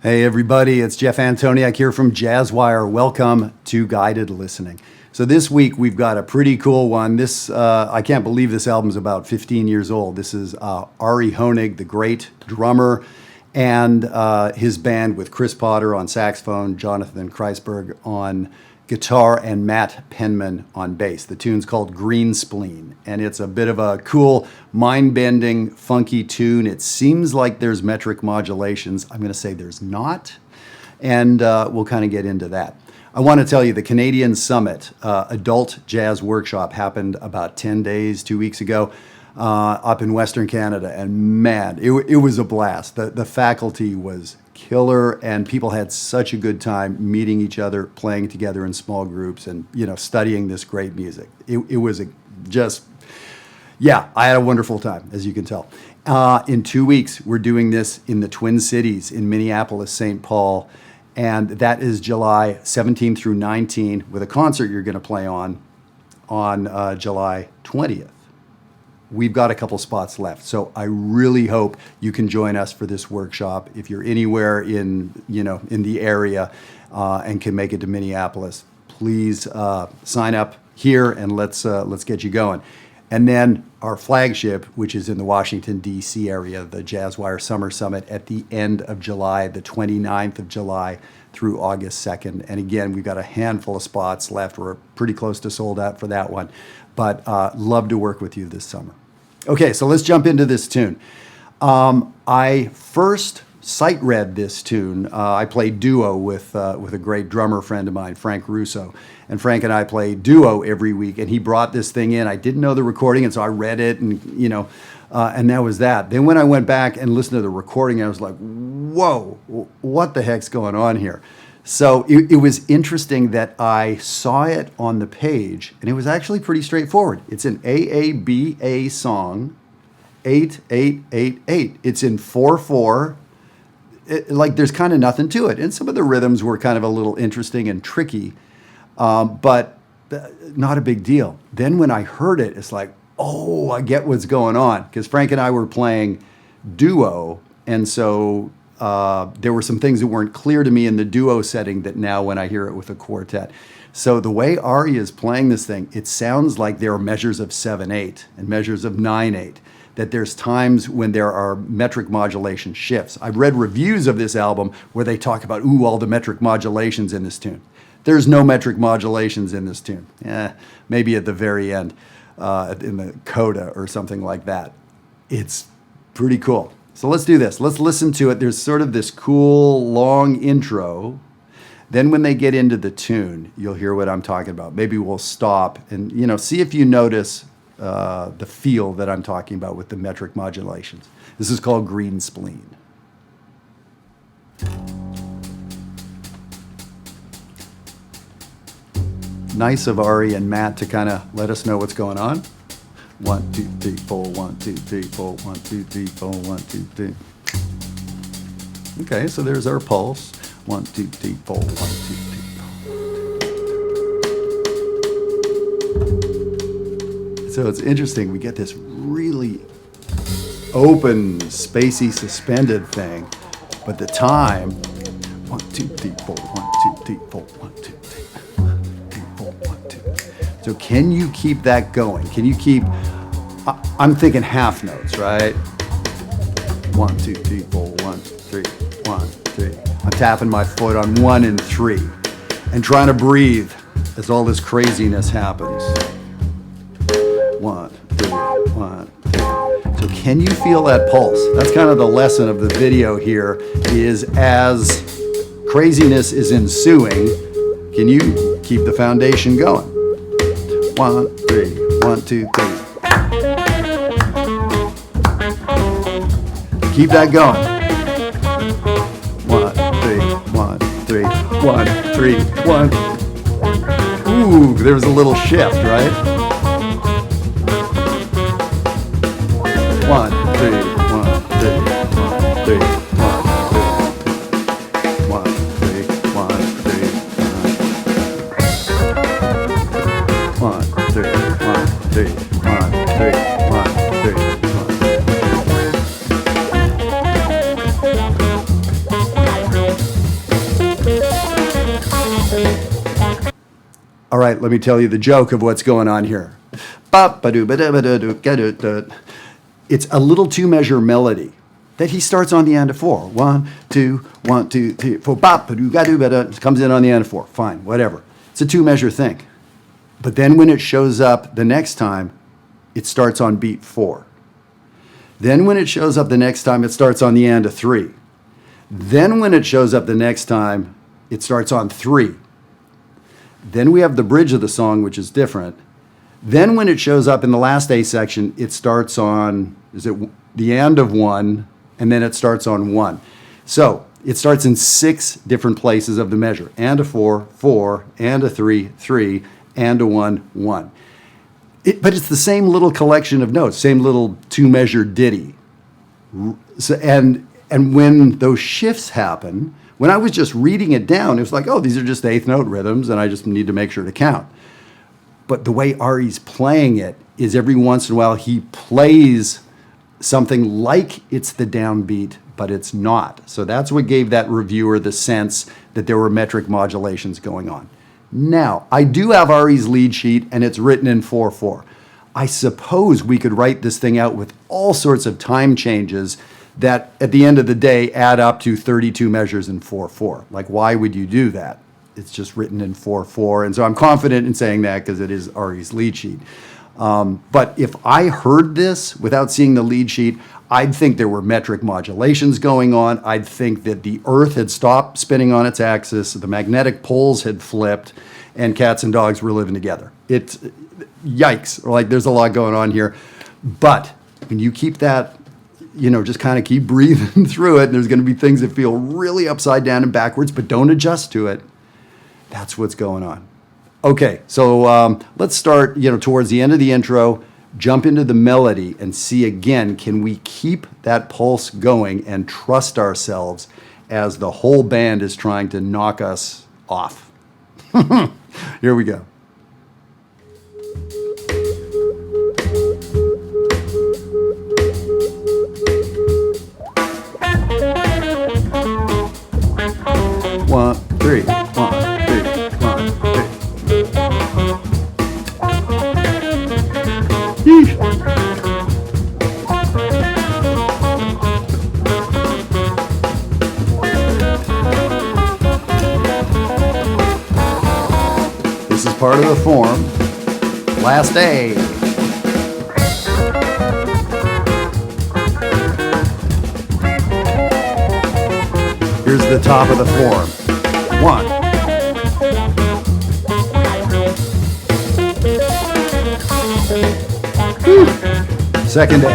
Hey everybody, it's Jeff Antoniuk here from Jazzwire. Welcome to Guided Listening. So this week we've got a pretty cool one. This I can't believe this album's about 15 years old. This is Ari Hoenig, the great drummer, and his band with Chris Potter on saxophone, Jonathan Kreisberg on guitar, and Matt Penman on bass. The tune's called Green Spleen, and it's a bit of a cool, mind-bending, funky tune. It seems like there's metric modulations. I'm going to say there's not, and we'll kind of get into that. I want to tell you the Canadian Summit Adult Jazz Workshop happened about 10 days, 2 weeks ago, up in Western Canada, and man, it was a blast. The faculty was killer, and people had such a good time meeting each other, playing together in small groups, and studying this great music. It was I had a wonderful time, as you can tell. In 2 weeks, we're doing this in the Twin Cities in Minneapolis, St. Paul, and that is July 17 through 19, with a concert you're going to play on July 20th. We've got a couple spots left, so I really hope you can join us for this workshop. If you're anywhere in the area and can make it to Minneapolis, please sign up here and let's get you going. And then our flagship, which is in the Washington, D.C. area, the Jazzwire Summer Summit at the end of July, the 29th of July through August 2nd. And again, we've got a handful of spots left. We're pretty close to sold out for that one, but love to work with you this summer. Okay, so let's jump into this tune. I first sight read this tune. I played duo with a great drummer friend of mine, Frank Russo. And Frank and I play duo every week, and he brought this thing in. I didn't know the recording, and so I read it, and and that was that. Then when I went back and listened to the recording, I was like, whoa, what the heck's going on here? So it was interesting that I saw it on the page, and it was actually pretty straightforward. It's an AABA song, 8-8-8-8. It's in 4/4. Like there's kind of nothing to it. And some of the rhythms were kind of a little interesting and tricky, but not a big deal. Then when I heard it, it's like, oh, I get what's going on. Because Frank and I were playing duo, and so there were some things that weren't clear to me in the duo setting that now when I hear it with a quartet. So the way Ari is playing this thing, it sounds like there are measures of 7/8 and measures of 9/8, that there's times when there are metric modulation shifts. I've read reviews of this album where they talk about, all the metric modulations in this tune. There's no metric modulations in this tune. Maybe at the very end, in the coda or something like that. It's pretty cool. So let's do this. Let's listen to it. There's sort of this cool, long intro. Then when they get into the tune, you'll hear what I'm talking about. Maybe we'll stop and, see if you notice the feel that I'm talking about with the metric modulations. This is called Green Spleen. Nice of Ari and Matt to kind of let us know what's going on. 1, 2, 3, 4, 1, 2, 3, 4, 1, 2, 3, 4, 1, 2, 3. Okay, so there's our pulse. 1, 2, 3, 4, 1, 2, 3. So it's interesting. We get this really open, spacey, suspended thing, but the time 1, 2, 3, 4, 1, 2, 3, 4, 1, 2, 3, 1, 2, 4, 1, 2. So can you keep that going? Can you keep? I'm thinking half notes, right? 1, 2, 3, 4, 1, 3, 1, 3. I'm tapping my foot on 1 and 3, and trying to breathe as all this craziness happens. 1, 3, 1, 3. So can you feel that pulse? That's kind of the lesson of the video here, is as craziness is ensuing, can you keep the foundation going? 1, 3, 1, 2, 3. Keep that going. 1, 3, 1, 3, 1, 3, 1. Ooh, there was a little shift, right? 1, 3, 1, 3, 1, 3, 1, 3, 1, 3, 1, 3, 1, 3, 1, 3, 1, 3, 1. right, let me tell you the joke of what's going on here. It's a little two-measure melody that he starts on the end of 4. 1, 2, 1, 2, 3, 4. Comes in on the end of 4. Fine, whatever. It's a two-measure thing. But then when it shows up the next time, it starts on beat 4. Then when it shows up the next time, it starts on the end of 3. Then when it shows up the next time, it starts on 3. Then we have the bridge of the song, which is different. Then when it shows up in the last A section, it starts on, is it the end of 1, and then it starts on 1. So it starts in 6 different places of the measure. And a 4, 4, and a 3, 3, and a 1, 1. But it's the same little collection of notes, same little two-measure ditty. So, and when those shifts happen, when I was just reading it down, it was like, oh, these are just eighth note rhythms, and I just need to make sure to count. But the way Ari's playing it is every once in a while he plays something like it's the downbeat, but it's not. So that's what gave that reviewer the sense that there were metric modulations going on. Now, I do have Ari's lead sheet, and it's written in 4/4. I suppose we could write this thing out with all sorts of time changes that at the end of the day add up to 32 measures in 4/4. Like, why would you do that? It's just written in 4/4. And so I'm confident in saying that because it is Ari's lead sheet. But if I heard this without seeing the lead sheet, I'd think there were metric modulations going on. I'd think that the Earth had stopped spinning on its axis, the magnetic poles had flipped, and cats and dogs were living together. It's yikes, like there's a lot going on here. But when you keep that, just kind of keep breathing through it, and there's going to be things that feel really upside down and backwards, but don't adjust to it. That's what's going on. Okay, so let's start, towards the end of the intro, jump into the melody and see again, can we keep that pulse going and trust ourselves as the whole band is trying to knock us off? Here we go. One, three, 1, 3, 1, 3. Yeesh. This is part of the form. Last A. Here's the top of the form. 1. Second A.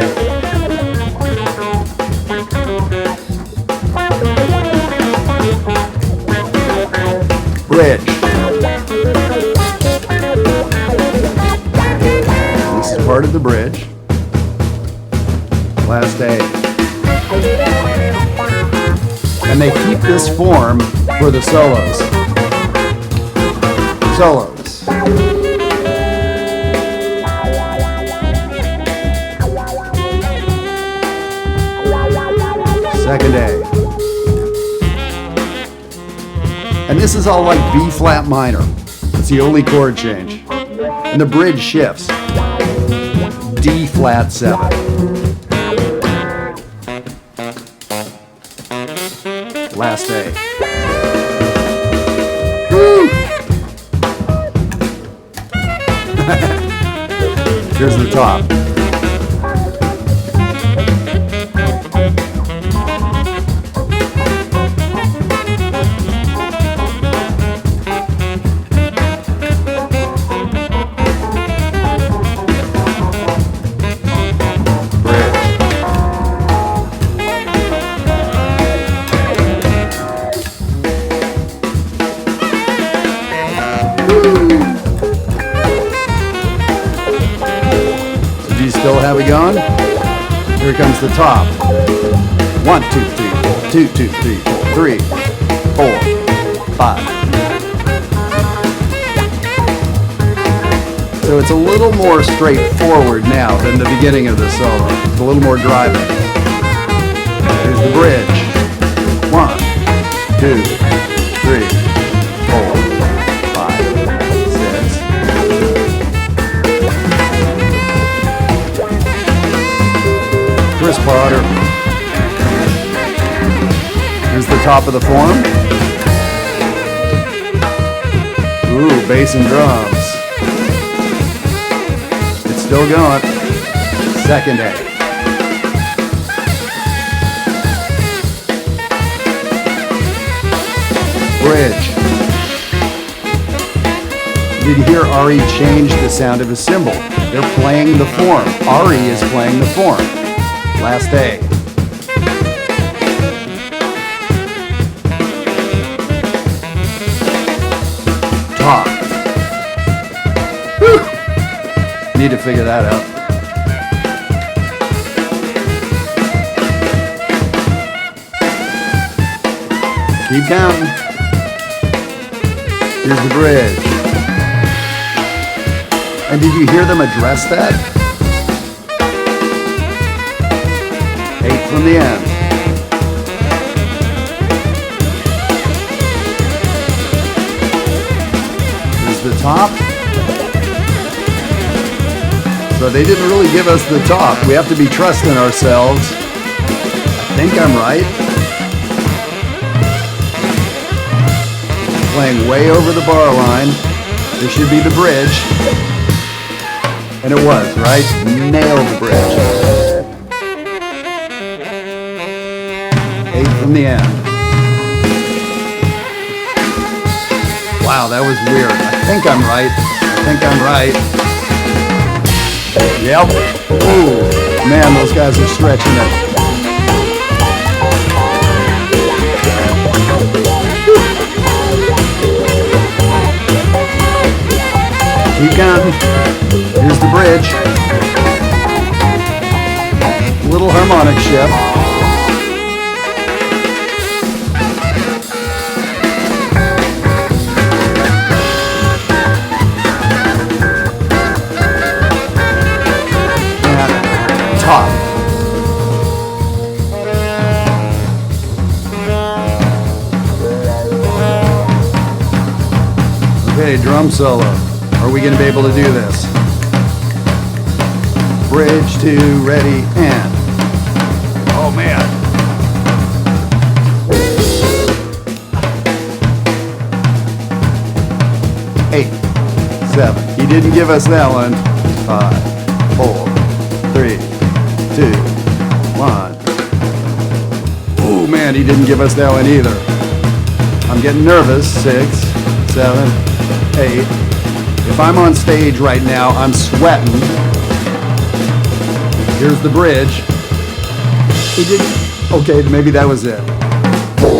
Bridge. This is part of the bridge. Last A. And they keep this form for the solos. Solos. Second A. And this is all like B flat minor. It's the only chord change. And the bridge shifts. D flat 7. Last A. Woo! Here's the top. Still have it going? Here comes the top. 1, 2, 3, 4. 2, 2, 3, 4. 3, 4, 5. So it's a little more straightforward now than the beginning of the solo. It's a little more driving. Here's the bridge. 1, 2, 3, 4, 5, 6, Chris Potter. Here's the top of the form. Ooh, bass and drums. It's still going. Second A. Bridge. Did you hear Ari change the sound of his cymbal? They're playing the form. Ari is playing the form. Last A. Top. Whew. Need to figure that out. Keep counting. Here's the bridge. And did you hear them address that? 8 from the end. Here's the top. So they didn't really give us the top. We have to be trusting ourselves. I think I'm right. Playing way over the bar line. This should be the bridge. And it was, right? Nailed the bridge. 8 from the end. Wow, that was weird. I think I'm right. Yep. Ooh, man, those guys are stretching it. Keep counting. Here's the bridge. Little harmonic shift. And top. Okay, drum solo. Are we going to be able to do this? Bridge, 2, ready, and. Oh, man. Eight, 7. He didn't give us that one. 5, 4, 3, 2, 1. Oh, man, he didn't give us that one either. I'm getting nervous. 6, 7, 8. If I'm on stage right now, I'm sweating. Here's the bridge. He didn't. Okay, maybe that was it. 4.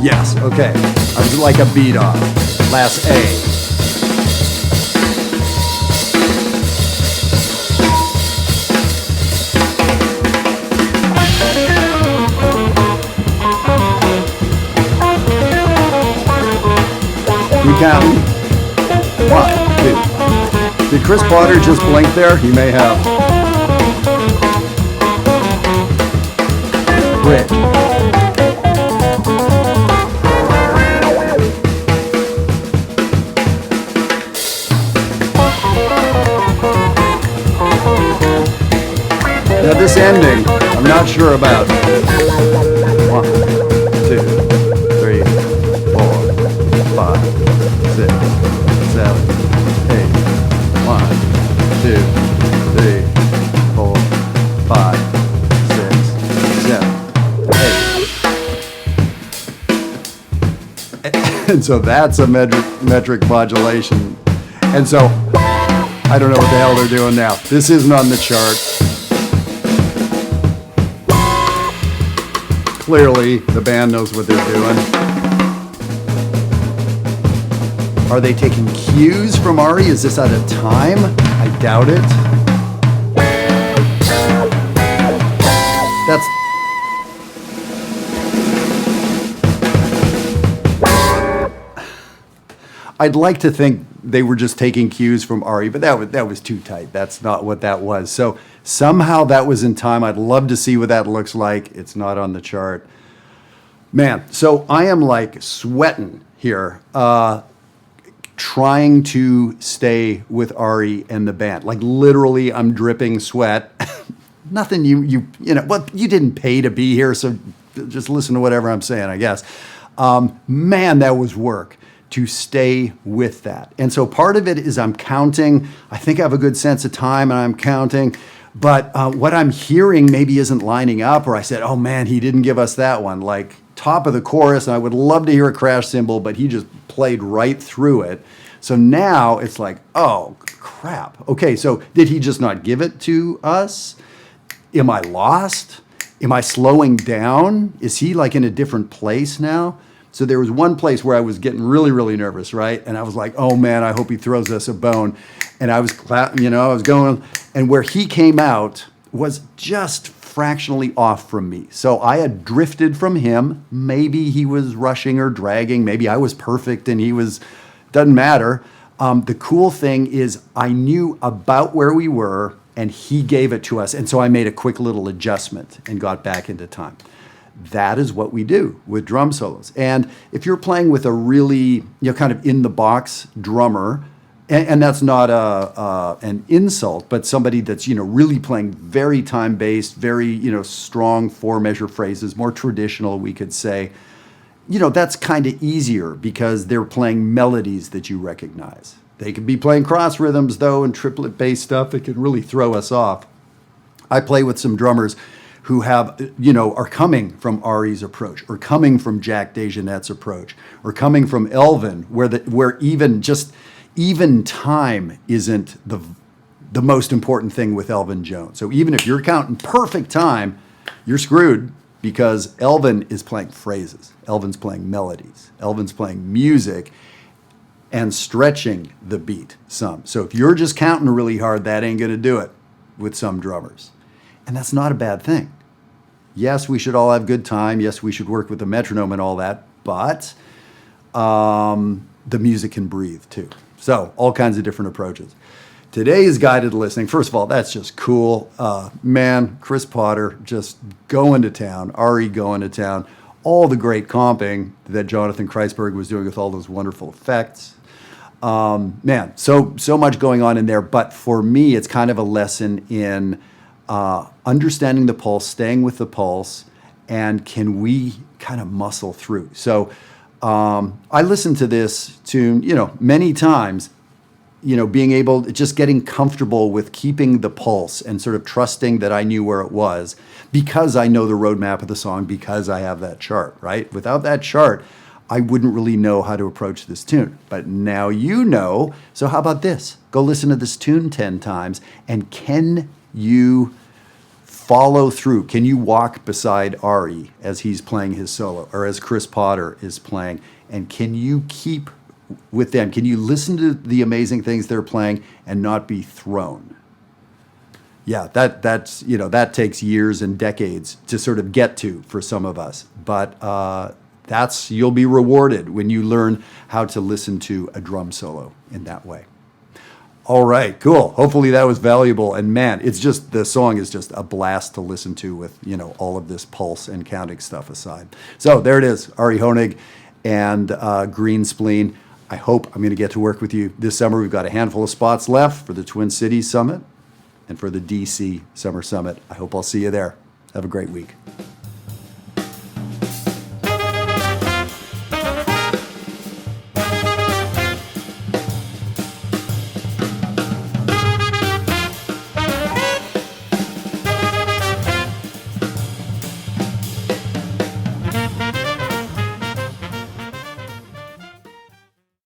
Yes, okay. I was like a beat off. Last A. You counting? 1, 2. Did Chris Potter just blink there? He may have. Bridge. Now this ending, I'm not sure about. 1, 2, 3, 4, 5, 6, 7, 8. 1, 2, 3, 4, 5, 6, 7, 8. And so that's a metric modulation. And so I don't know what the hell they're doing now. This isn't on the chart. Clearly, the band knows what they're doing. Are they taking cues from Ari? Is this out of time? I doubt it. That's... I'd like to think they were just taking cues from Ari, but that was too tight. That's not what that was. So somehow that was in time. I'd love to see what that looks like. It's not on the chart. Man, so I am like sweating here, trying to stay with Ari and the band. Like literally I'm dripping sweat Nothing well, you didn't pay to be here, so just listen to whatever I'm saying, I guess. Man, that was work to stay with that. And so part of it is I'm counting. I think I have a good sense of time and I'm counting. But what I'm hearing maybe isn't lining up, or I said, oh man, he didn't give us that one. Like top of the chorus, and I would love to hear a crash cymbal, but he just played right through it. So now it's like, oh crap. Okay, so did he just not give it to us? Am I lost? Am I slowing down? Is he like in a different place now? So there was one place where I was getting really, really nervous, right? And I was like, oh man, I hope he throws us a bone. And I was I was going, and where he came out was just fractionally off from me. So I had drifted from him. Maybe he was rushing or dragging. Maybe I was perfect and he was, doesn't matter. The cool thing is I knew about where we were and he gave it to us. And so I made a quick little adjustment and got back into time. That is what we do with drum solos. And if you're playing with a really, kind of in the box drummer, and that's not an insult, but somebody that's, really playing very time-based, very, strong four-measure phrases, more traditional, we could say, that's kind of easier because they're playing melodies that you recognize. They could be playing cross rhythms, though, and triplet-based stuff that can really throw us off. I play with some drummers who have, are coming from Ari's approach, or coming from Jack DeJohnette's approach, or coming from Elvin, where even time isn't the most important thing with Elvin Jones. So even if you're counting perfect time, you're screwed because Elvin is playing phrases. Elvin's playing melodies. Elvin's playing music and stretching the beat some. So if you're just counting really hard, that ain't going to do it with some drummers. And that's not a bad thing. Yes, we should all have good time. Yes, we should work with the metronome and all that. But the music can breathe too. So all kinds of different approaches. Today's guided listening, first of all, that's just cool. Man, Chris Potter just going to town, Ari going to town, all the great comping that Jonathan Kreisberg was doing with all those wonderful effects. Man, so much going on in there. But for me, it's kind of a lesson in understanding the pulse, staying with the pulse, and can we kind of muscle through. So I listened to this tune, many times, being able, just getting comfortable with keeping the pulse and sort of trusting that I knew where it was because I know the roadmap of the song, because I have that chart, right? Without that chart, I wouldn't really know how to approach this tune. But now you know, so how about this? Go listen to this tune 10 times, and can you follow through? Can you walk beside Ari as he's playing his solo, or as Chris Potter is playing? And can you keep with them? Can you listen to the amazing things they're playing and not be thrown? Yeah, that takes years and decades to sort of get to for some of us. But you'll be rewarded when you learn how to listen to a drum solo in that way. All right, cool. Hopefully that was valuable. And man, the song is just a blast to listen to with, all of this pulse and counting stuff aside. So there it is, Ari Hoenig and Green Spleen. I hope I'm going to get to work with you this summer. We've got a handful of spots left for the Twin Cities Summit and for the DC Summer Summit. I hope I'll see you there. Have a great week.